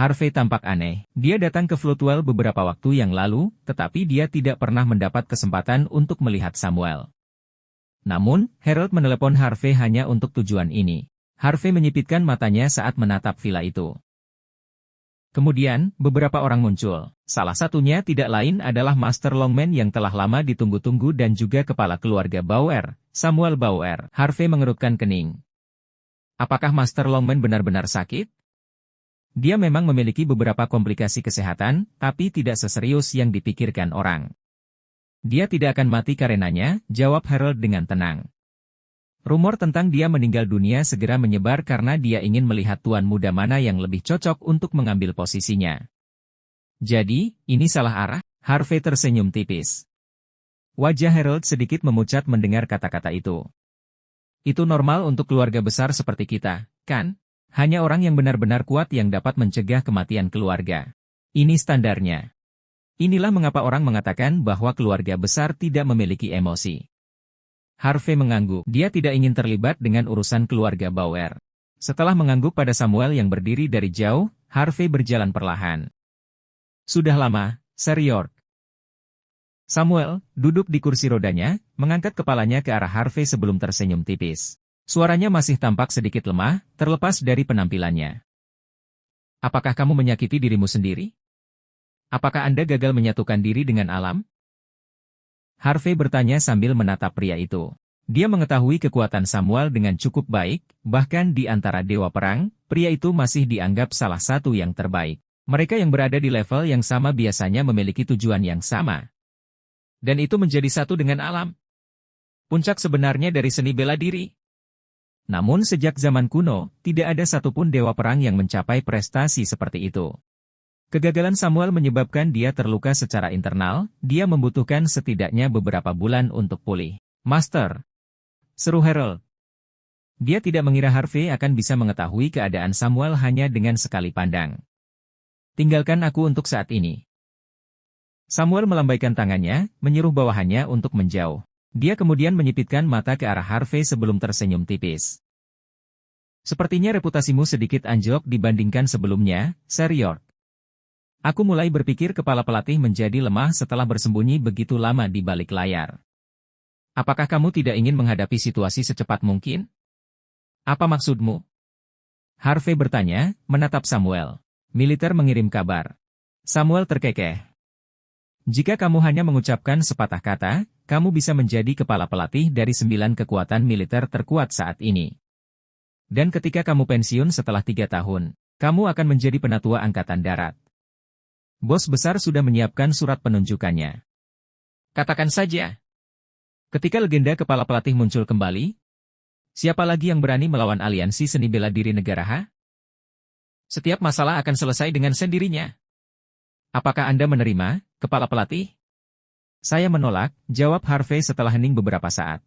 Harvey tampak aneh. Dia datang ke Floatwell beberapa waktu yang lalu, tetapi dia tidak pernah mendapat kesempatan untuk melihat Samuel. Namun, Harold menelepon Harvey hanya untuk tujuan ini. Harvey menyipitkan matanya saat menatap villa itu. Kemudian, beberapa orang muncul. Salah satunya tidak lain adalah Master Longman yang telah lama ditunggu-tunggu dan juga kepala keluarga Bauer, Samuel Bauer. Harvey mengerutkan kening. Apakah Master Longman benar-benar sakit? Dia memang memiliki beberapa komplikasi kesehatan, tapi tidak seserius yang dipikirkan orang. Dia tidak akan mati karenanya, jawab Harold dengan tenang. Rumor tentang dia meninggal dunia segera menyebar karena dia ingin melihat tuan muda mana yang lebih cocok untuk mengambil posisinya. Jadi, ini salah arah? Harvey tersenyum tipis. Wajah Harold sedikit memucat mendengar kata-kata itu. Itu normal untuk keluarga besar seperti kita, kan? Hanya orang yang benar-benar kuat yang dapat mencegah kematian keluarga. Ini standarnya. Inilah mengapa orang mengatakan bahwa keluarga besar tidak memiliki emosi. Harvey mengangguk. Dia tidak ingin terlibat dengan urusan keluarga Bauer. Setelah mengangguk pada Samuel yang berdiri dari jauh, Harvey berjalan perlahan. Sudah lama, Sir York. Samuel, duduk di kursi rodanya, mengangkat kepalanya ke arah Harvey sebelum tersenyum tipis. Suaranya masih tampak sedikit lemah, terlepas dari penampilannya. Apakah kamu menyakiti dirimu sendiri? Apakah Anda gagal menyatukan diri dengan alam? Harvey bertanya sambil menatap pria itu. Dia mengetahui kekuatan Samuel dengan cukup baik, bahkan di antara dewa perang, pria itu masih dianggap salah satu yang terbaik. Mereka yang berada di level yang sama biasanya memiliki tujuan yang sama. Dan itu menjadi satu dengan alam. Puncak sebenarnya dari seni bela diri. Namun sejak zaman kuno, tidak ada satupun dewa perang yang mencapai prestasi seperti itu. Kegagalan Samuel menyebabkan dia terluka secara internal, dia membutuhkan setidaknya beberapa bulan untuk pulih. Master, seru Harold. Dia tidak mengira Harvey akan bisa mengetahui keadaan Samuel hanya dengan sekali pandang. Tinggalkan aku untuk saat ini. Samuel melambaikan tangannya, menyuruh bawahannya untuk menjauh. Dia kemudian menyipitkan mata ke arah Harvey sebelum tersenyum tipis. Sepertinya reputasimu sedikit anjlok dibandingkan sebelumnya, Sir York. Aku mulai berpikir kepala pelatih menjadi lemah setelah bersembunyi begitu lama di balik layar. Apakah kamu tidak ingin menghadapi situasi secepat mungkin? Apa maksudmu? Harvey bertanya, menatap Samuel. Militer mengirim kabar. Samuel terkekeh. Jika kamu hanya mengucapkan sepatah kata, kamu bisa menjadi kepala pelatih dari 9 kekuatan militer terkuat saat ini. Dan ketika kamu pensiun setelah 3 tahun, kamu akan menjadi penatua angkatan darat. Bos besar sudah menyiapkan surat penunjukannya. Katakan saja. Ketika legenda kepala pelatih muncul kembali, siapa lagi yang berani melawan aliansi seni bela diri negara H? Setiap masalah akan selesai dengan sendirinya. Apakah Anda menerima, kepala pelatih? Saya menolak, jawab Harvey setelah hening beberapa saat.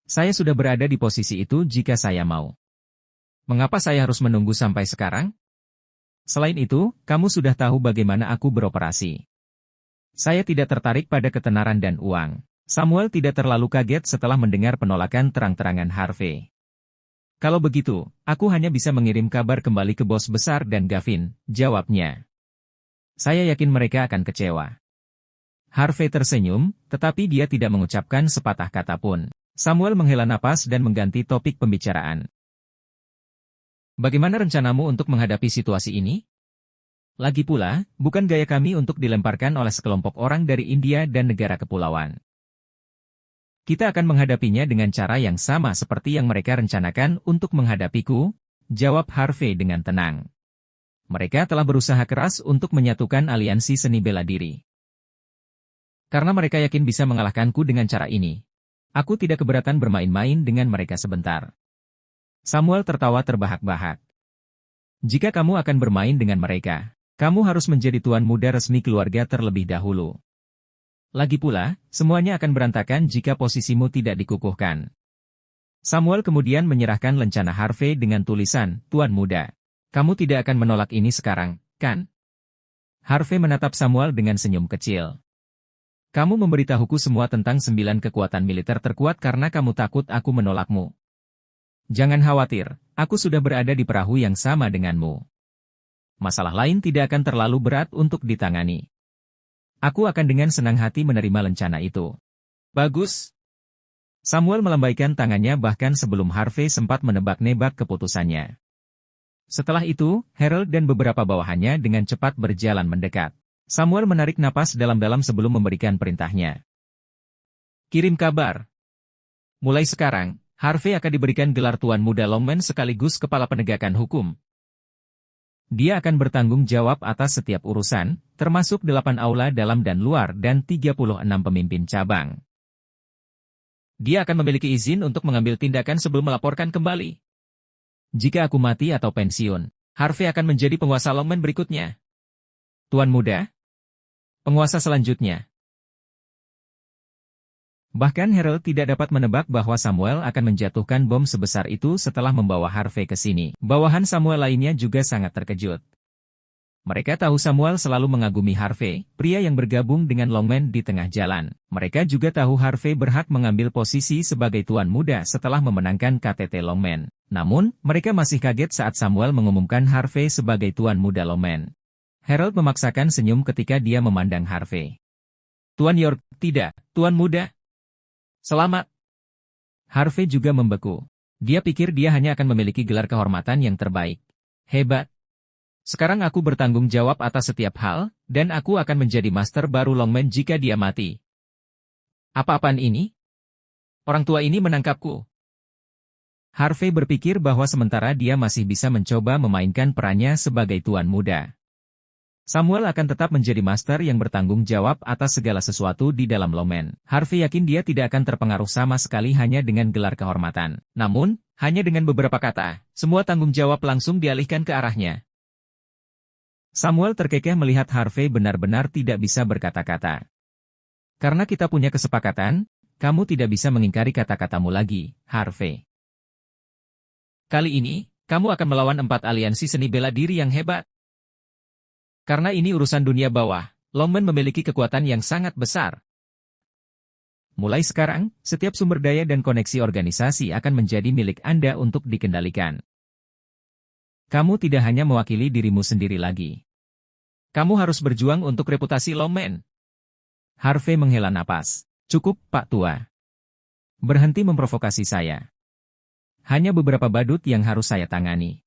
Saya sudah berada di posisi itu jika saya mau. Mengapa saya harus menunggu sampai sekarang? Selain itu, kamu sudah tahu bagaimana aku beroperasi. Saya tidak tertarik pada ketenaran dan uang. Samuel tidak terlalu kaget setelah mendengar penolakan terang-terangan Harvey. Kalau begitu, aku hanya bisa mengirim kabar kembali ke bos besar dan Gavin, jawabnya. Saya yakin mereka akan kecewa. Harvey tersenyum, tetapi dia tidak mengucapkan sepatah kata pun. Samuel menghela napas dan mengganti topik pembicaraan. Bagaimana rencanamu untuk menghadapi situasi ini? Lagi pula, bukan gaya kami untuk dilemparkan oleh sekelompok orang dari India dan negara kepulauan. Kita akan menghadapinya dengan cara yang sama seperti yang mereka rencanakan untuk menghadapiku, jawab Harvey dengan tenang. Mereka telah berusaha keras untuk menyatukan aliansi seni bela diri. Karena mereka yakin bisa mengalahkanku dengan cara ini. Aku tidak keberatan bermain-main dengan mereka sebentar. Samuel tertawa terbahak-bahak. Jika kamu akan bermain dengan mereka, kamu harus menjadi tuan muda resmi keluarga terlebih dahulu. Lagi pula, semuanya akan berantakan jika posisimu tidak dikukuhkan. Samuel kemudian menyerahkan lencana Harvey dengan tulisan, Tuan Muda. Kamu tidak akan menolak ini sekarang, kan? Harvey menatap Samuel dengan senyum kecil. Kamu memberitahuku semua tentang 9 kekuatan militer terkuat karena kamu takut aku menolakmu. Jangan khawatir, aku sudah berada di perahu yang sama denganmu. Masalah lain tidak akan terlalu berat untuk ditangani. Aku akan dengan senang hati menerima rencana itu. Bagus. Samuel melambaikan tangannya bahkan sebelum Harvey sempat menebak-nebak keputusannya. Setelah itu, Harold dan beberapa bawahannya dengan cepat berjalan mendekat. Samuel menarik napas dalam-dalam sebelum memberikan perintahnya. Kirim kabar. Mulai sekarang, Harvey akan diberikan gelar Tuan Muda Longman sekaligus Kepala Penegakan Hukum. Dia akan bertanggung jawab atas setiap urusan, termasuk 8 aula dalam dan luar dan 36 pemimpin cabang. Dia akan memiliki izin untuk mengambil tindakan sebelum melaporkan kembali. Jika aku mati atau pensiun, Harvey akan menjadi penguasa Longman berikutnya. Tuan Muda, penguasa selanjutnya. Bahkan Harold tidak dapat menebak bahwa Samuel akan menjatuhkan bom sebesar itu setelah membawa Harvey ke sini. Bawahan Samuel lainnya juga sangat terkejut. Mereka tahu Samuel selalu mengagumi Harvey, pria yang bergabung dengan Longman di tengah jalan. Mereka juga tahu Harvey berhak mengambil posisi sebagai Tuan Muda setelah memenangkan KTT Longman. Namun, mereka masih kaget saat Samuel mengumumkan Harvey sebagai Tuan Muda Longman. Harold memaksakan senyum ketika dia memandang Harvey. Tuan York, tidak, Tuan Muda. Selamat. Harvey juga membeku. Dia pikir dia hanya akan memiliki gelar kehormatan yang terbaik. Hebat. Sekarang aku bertanggung jawab atas setiap hal, dan aku akan menjadi master baru Longman jika dia mati. Apa-apaan ini? Orang tua ini menangkapku. Harvey berpikir bahwa sementara dia masih bisa mencoba memainkan perannya sebagai Tuan Muda. Samuel akan tetap menjadi master yang bertanggung jawab atas segala sesuatu di dalam Longman. Harvey yakin dia tidak akan terpengaruh sama sekali hanya dengan gelar kehormatan. Namun, hanya dengan beberapa kata, semua tanggung jawab langsung dialihkan ke arahnya. Samuel terkekeh melihat Harvey benar-benar tidak bisa berkata-kata. Karena kita punya kesepakatan, kamu tidak bisa mengingkari kata-katamu lagi, Harvey. Kali ini, kamu akan melawan 4 aliansi seni bela diri yang hebat. Karena ini urusan dunia bawah, Longman memiliki kekuatan yang sangat besar. Mulai sekarang, setiap sumber daya dan koneksi organisasi akan menjadi milik Anda untuk dikendalikan. Kamu tidak hanya mewakili dirimu sendiri lagi. Kamu harus berjuang untuk reputasi Longman. Harvey menghela napas. Cukup, Pak Tua. Berhenti memprovokasi saya. Hanya beberapa badut yang harus saya tangani.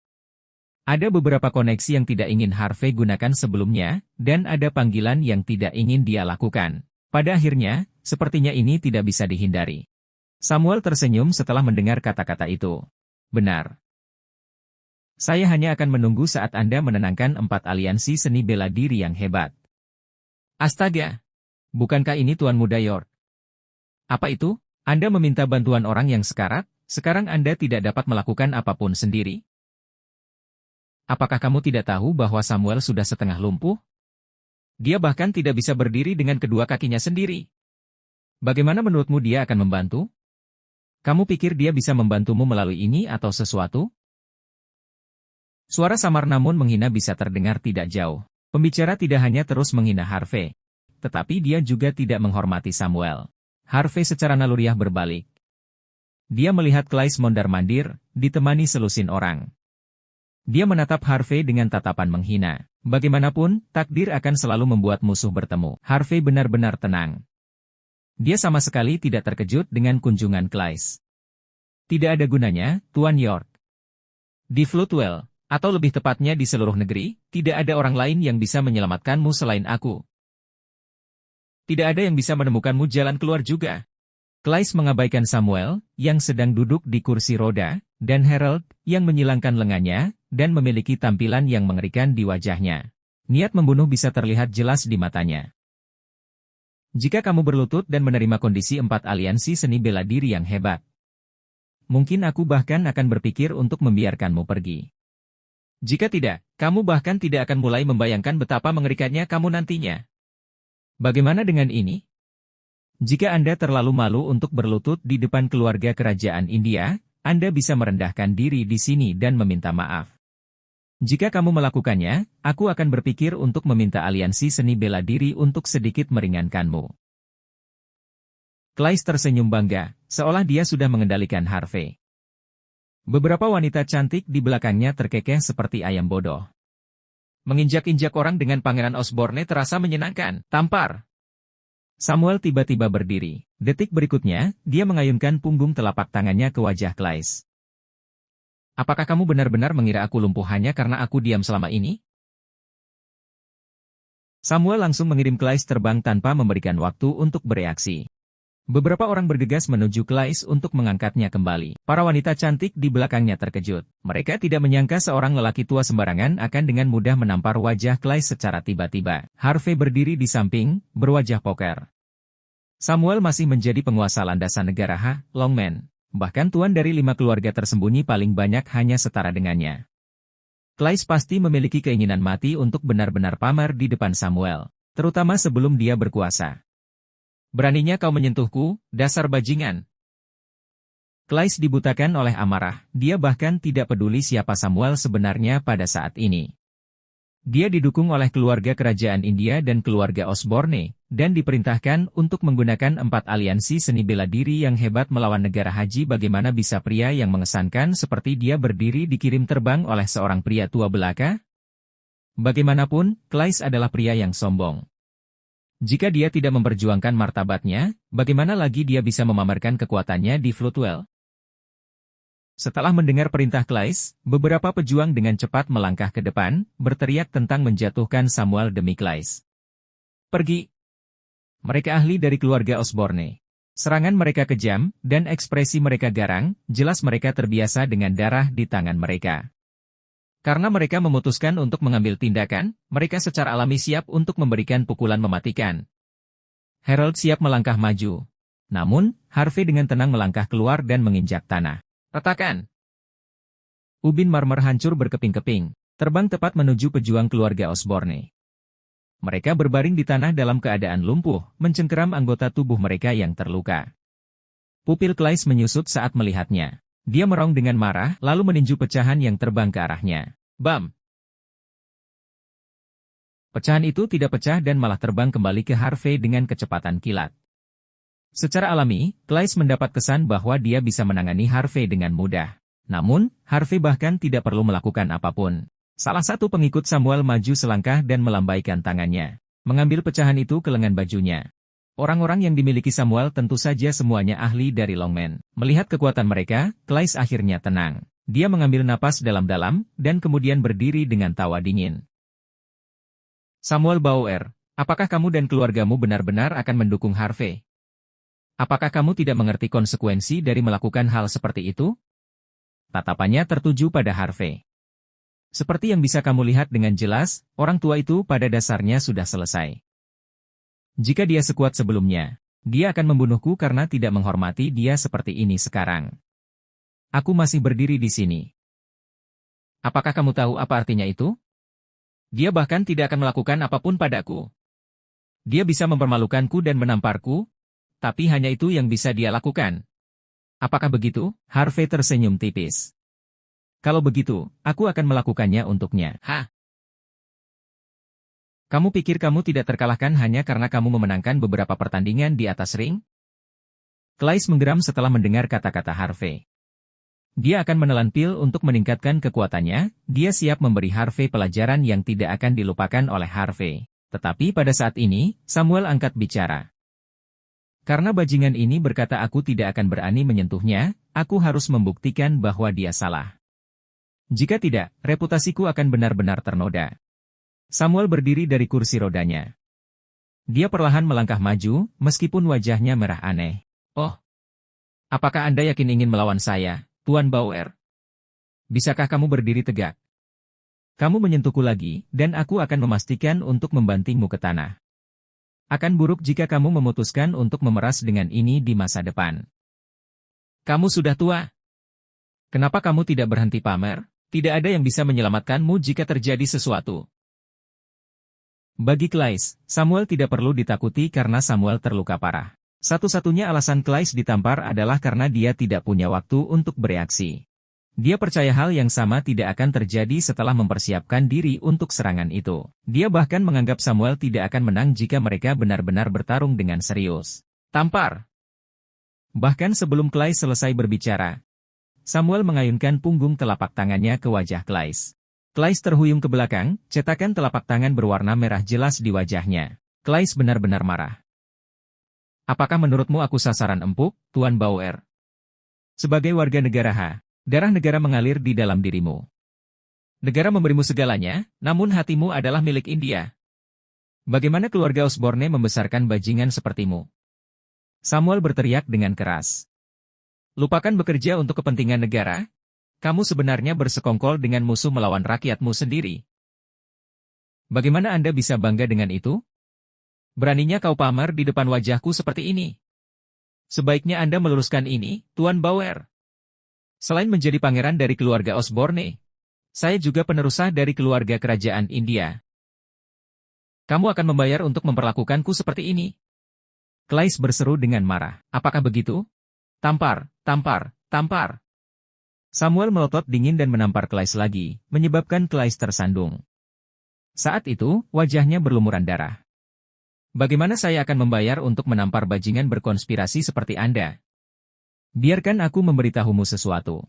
Ada beberapa koneksi yang tidak ingin Harvey gunakan sebelumnya, dan ada panggilan yang tidak ingin dia lakukan. Pada akhirnya, sepertinya ini tidak bisa dihindari. Samuel tersenyum setelah mendengar kata-kata itu. Benar. Saya hanya akan menunggu saat Anda menenangkan 4 aliansi seni bela diri yang hebat. Astaga! Bukankah ini Tuan Muda York? Apa itu? Anda meminta bantuan orang yang sekarat, sekarang Anda tidak dapat melakukan apapun sendiri? Apakah kamu tidak tahu bahwa Samuel sudah setengah lumpuh? Dia bahkan tidak bisa berdiri dengan kedua kakinya sendiri. Bagaimana menurutmu dia akan membantu? Kamu pikir dia bisa membantumu melalui ini atau sesuatu? Suara samar namun menghina bisa terdengar tidak jauh. Pembicara tidak hanya terus menghina Harvey, tetapi dia juga tidak menghormati Samuel. Harvey secara naluriah berbalik. Dia melihat Claes mondar-mandir, ditemani selusin orang. Dia menatap Harvey dengan tatapan menghina. Bagaimanapun, takdir akan selalu membuat musuh bertemu. Harvey benar-benar tenang. Dia sama sekali tidak terkejut dengan kunjungan Claes. Tidak ada gunanya, Tuan York. Di Floodwell, atau lebih tepatnya di seluruh negeri, tidak ada orang lain yang bisa menyelamatkanmu selain aku. Tidak ada yang bisa menemukanmu jalan keluar juga. Claes mengabaikan Samuel, yang sedang duduk di kursi roda, dan Harold, yang menyilangkan lengannya, dan memiliki tampilan yang mengerikan di wajahnya. Niat membunuh bisa terlihat jelas di matanya. Jika kamu berlutut dan menerima kondisi 4 aliansi seni bela diri yang hebat, mungkin aku bahkan akan berpikir untuk membiarkanmu pergi. Jika tidak, kamu bahkan tidak akan mulai membayangkan betapa mengerikannya kamu nantinya. Bagaimana dengan ini? Jika Anda terlalu malu untuk berlutut di depan keluarga kerajaan India, Anda bisa merendahkan diri di sini dan meminta maaf. Jika kamu melakukannya, aku akan berpikir untuk meminta aliansi seni bela diri untuk sedikit meringankanmu. Claes tersenyum bangga, seolah dia sudah mengendalikan Harvey. Beberapa wanita cantik di belakangnya terkekeh seperti ayam bodoh. Menginjak-injak orang dengan Pangeran Osborne terasa menyenangkan. Tampar. Samuel tiba-tiba berdiri. Detik berikutnya, dia mengayunkan punggung telapak tangannya ke wajah Claes. Apakah kamu benar-benar mengira aku lumpuh hanya karena aku diam selama ini? Samuel langsung mengirim Claes terbang tanpa memberikan waktu untuk bereaksi. Beberapa orang bergegas menuju Claes untuk mengangkatnya kembali. Para wanita cantik di belakangnya terkejut. Mereka tidak menyangka seorang lelaki tua sembarangan akan dengan mudah menampar wajah Claes secara tiba-tiba. Harvey berdiri di samping, berwajah poker. Samuel masih menjadi penguasa landasan negara Longman. Bahkan tuan dari 5 keluarga tersembunyi paling banyak hanya setara dengannya. Claes pasti memiliki keinginan mati untuk benar-benar pamer di depan Samuel. Terutama sebelum dia berkuasa. Beraninya kau menyentuhku, dasar bajingan. Claes dibutakan oleh amarah, dia bahkan tidak peduli siapa Samuel sebenarnya pada saat ini. Dia didukung oleh keluarga kerajaan India dan keluarga Osborne, dan diperintahkan untuk menggunakan 4 aliansi seni bela diri yang hebat melawan negara Haji. Bagaimana bisa pria yang mengesankan seperti dia berdiri dikirim terbang oleh seorang pria tua belaka? Bagaimanapun, Claes adalah pria yang sombong. Jika dia tidak memperjuangkan martabatnya, bagaimana lagi dia bisa memamerkan kekuatannya di Floodwell? Setelah mendengar perintah Claes, beberapa pejuang dengan cepat melangkah ke depan, berteriak tentang menjatuhkan Samuel demi Claes. Pergi! Mereka ahli dari keluarga Osborne. Serangan mereka kejam, dan ekspresi mereka garang, jelas mereka terbiasa dengan darah di tangan mereka. Karena mereka memutuskan untuk mengambil tindakan, mereka secara alami siap untuk memberikan pukulan mematikan. Harold siap melangkah maju. Namun, Harvey dengan tenang melangkah keluar dan menginjak tanah. Retakan! Ubin marmer hancur berkeping-keping, terbang tepat menuju pejuang keluarga Osborne. Mereka berbaring di tanah dalam keadaan lumpuh, mencengkeram anggota tubuh mereka yang terluka. Pupil Claes menyusut saat melihatnya. Dia merong dengan marah, lalu meninju pecahan yang terbang ke arahnya. Bam! Pecahan itu tidak pecah dan malah terbang kembali ke Harvey dengan kecepatan kilat. Secara alami, Claes mendapat kesan bahwa dia bisa menangani Harvey dengan mudah. Namun, Harvey bahkan tidak perlu melakukan apapun. Salah satu pengikut Samuel maju selangkah dan melambaikan tangannya, mengambil pecahan itu ke lengan bajunya. Orang-orang yang dimiliki Samuel tentu saja semuanya ahli dari Longman. Melihat kekuatan mereka, Claes akhirnya tenang. Dia mengambil napas dalam-dalam, dan kemudian berdiri dengan tawa dingin. Samuel Bauer, apakah kamu dan keluargamu benar-benar akan mendukung Harvey? Apakah kamu tidak mengerti konsekuensi dari melakukan hal seperti itu? Tatapannya tertuju pada Harvey. Seperti yang bisa kamu lihat dengan jelas, orang tua itu pada dasarnya sudah selesai. Jika dia sekuat sebelumnya, dia akan membunuhku karena tidak menghormati dia seperti ini sekarang. Aku masih berdiri di sini. Apakah kamu tahu apa artinya itu? Dia bahkan tidak akan melakukan apapun padaku. Dia bisa mempermalukanku dan menamparku, tapi hanya itu yang bisa dia lakukan. Apakah begitu? Harvey tersenyum tipis. Kalau begitu, aku akan melakukannya untuknya. Hah? Kamu pikir kamu tidak terkalahkan hanya karena kamu memenangkan beberapa pertandingan di atas ring? Claes menggeram setelah mendengar kata-kata Harvey. Dia akan menelan pil untuk meningkatkan kekuatannya, dia siap memberi Harvey pelajaran yang tidak akan dilupakan oleh Harvey. Tetapi pada saat ini, Samuel angkat bicara. Karena bajingan ini berkata aku tidak akan berani menyentuhnya, aku harus membuktikan bahwa dia salah. Jika tidak, reputasiku akan benar-benar ternoda. Samuel berdiri dari kursi rodanya. Dia perlahan melangkah maju, meskipun wajahnya merah aneh. Oh, apakah Anda yakin ingin melawan saya, Tuan Bauer? Bisakah kamu berdiri tegak? Kamu menyentuhku lagi, dan aku akan memastikan untuk membantingmu ke tanah. Akan buruk jika kamu memutuskan untuk memeras dengan ini di masa depan. Kamu sudah tua. Kenapa kamu tidak berhenti pamer? Tidak ada yang bisa menyelamatkanmu jika terjadi sesuatu. Bagi Claes, Samuel tidak perlu ditakuti karena Samuel terluka parah. Satu-satunya alasan Claes ditampar adalah karena dia tidak punya waktu untuk bereaksi. Dia percaya hal yang sama tidak akan terjadi setelah mempersiapkan diri untuk serangan itu. Dia bahkan menganggap Samuel tidak akan menang jika mereka benar-benar bertarung dengan serius. Tampar! Bahkan sebelum Claes selesai berbicara, Samuel mengayunkan punggung telapak tangannya ke wajah Claes. Klais terhuyung ke belakang, cetakan telapak tangan berwarna merah jelas di wajahnya. Klais benar-benar marah. Apakah menurutmu aku sasaran empuk, Tuan Bauer? Sebagai warga negara H, darah negara mengalir di dalam dirimu. Negara memberimu segalanya, namun hatimu adalah milik India. Bagaimana keluarga Osborne membesarkan bajingan sepertimu? Samuel berteriak dengan keras. Lupakan bekerja untuk kepentingan negara. Kamu sebenarnya bersekongkol dengan musuh melawan rakyatmu sendiri. Bagaimana Anda bisa bangga dengan itu? Beraninya kau pamer di depan wajahku seperti ini. Sebaiknya Anda meluruskan ini, Tuan Bauer. Selain menjadi pangeran dari keluarga Osborne, saya juga penerusah dari keluarga kerajaan India. Kamu akan membayar untuk memperlakukanku seperti ini. Klais berseru dengan marah. Apakah begitu? Tampar, tampar, tampar. Samuel melotot dingin dan menampar Klais lagi, menyebabkan Klais tersandung. Saat itu, wajahnya berlumuran darah. Bagaimana saya akan membayar untuk menampar bajingan berkonspirasi seperti Anda? Biarkan aku memberitahumu sesuatu.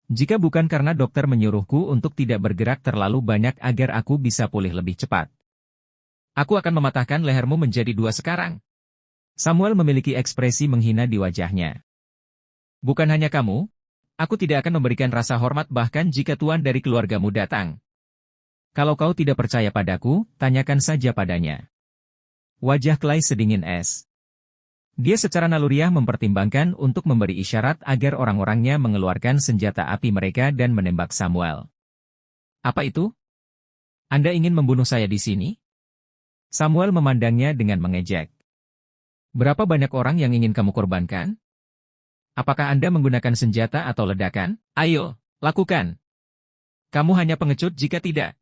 Jika bukan karena dokter menyuruhku untuk tidak bergerak terlalu banyak agar aku bisa pulih lebih cepat, aku akan mematahkan lehermu menjadi dua sekarang. Samuel memiliki ekspresi menghina di wajahnya. Bukan hanya kamu, aku tidak akan memberikan rasa hormat bahkan jika tuan dari keluargamu datang. Kalau kau tidak percaya padaku, tanyakan saja padanya. Wajah Klais sedingin es. Dia secara naluriah mempertimbangkan untuk memberi isyarat agar orang-orangnya mengeluarkan senjata api mereka dan menembak Samuel. Apa itu? Anda ingin membunuh saya di sini? Samuel memandangnya dengan mengejek. Berapa banyak orang yang ingin kamu korbankan? Apakah Anda menggunakan senjata atau ledakan? Ayo, lakukan. Kamu hanya pengecut jika tidak.